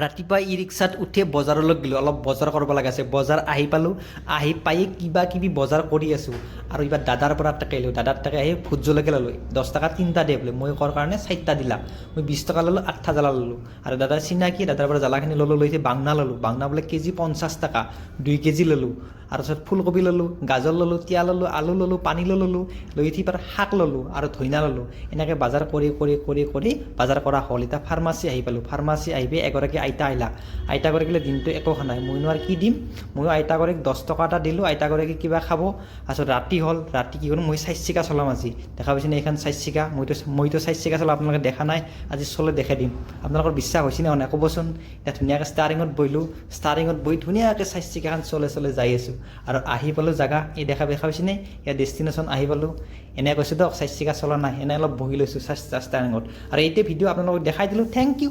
ৰাতিপুৱা ই ৰিক্সাত উঠি বজাৰলৈ গ'লোঁ, অলপ বজাৰ কৰিব লগা আছে। বজাৰ আহি পালোঁ, আহি পাই কিবা কিবি বজাৰ কৰি আছোঁ আৰু এইবাৰ দাদাৰ পৰা তাকে ল'লোঁ। দাদাৰ তাকে আহি ভোট জলকীয়া ল'লোঁ, 10 টকা 3টা দিয়ে বোলে, মই কোৱাৰ কাৰণে 4টা দিলা। মই 20 টকা ল'লোঁ, 8টা জ্বালা ল'লোঁ আৰু দাদাৰ চিনাকি, দাদাৰ পৰা জ্বালাখিনি ল'লোঁ, লৈ বাংনা ল'লোঁ। বাংনা বোলে কেজি 50 টকা, 2 কেজি ল'লোঁ। আৰু তাৰপিছত ফুলকবি ল'লোঁ, গাজৰ ল'লোঁ, তিয়ঁহ ল'লোঁ, আলু ল'লোঁ, পানী ল'লোঁ, লৈ উঠি পাৰ শাক ল'লোঁ আৰু ধনিয়া ল'লোঁ। এনেকৈ বজাৰ কৰি বজাৰ কৰা হ'ল। এতিয়া ফাৰ্মাচী আহি পালোঁ, ফাৰ্মাচী আহি পাই এগৰাকী আইতা আহিলা। আইতাগৰাকীলে দিনটো একো খোৱা নাই, মইনো আৰু কি দিম। ময়ো আইতাগৰাকীক 10 টকা এটা দিলোঁ, আইতাগৰাকী কিবা খাব। তাৰপিছত ৰাতি হ'ল, ৰাতি কি কৰিম, মই 4 চকা চলাম আজি। দেখা পাইছেনে এইখন 4 চকা, মইতো 4 চকা চলাম, আপোনালোকে দেখা নাই, আজি চলাই দেখাই দিম। আপোনালোকৰ বিশ্বাস হৈছে নে নাই ক'বচোন। এতিয়া ধুনীয়াকৈ ষ্টাৰিঙত বহিলোঁ, ষ্টাৰিঙত বহি ধুনীয়াকৈ 4 চকাখন চলাই যাই আছোঁ আৰু আহি পালোঁ জেগা, এই দেখা পাইছেনে, ইয়াৰ ডেষ্টিনেশ্যন আহি পালোঁ। এনে কৈছোঁ দিয়ক, 4 চকা চলা নাই, এনে অলপ বহি লৈছোঁ ষ্টাৰিঙত আৰু এইটো ভিডিঅ' আপোনালোকক দেখাই দিলোঁ। Thank U.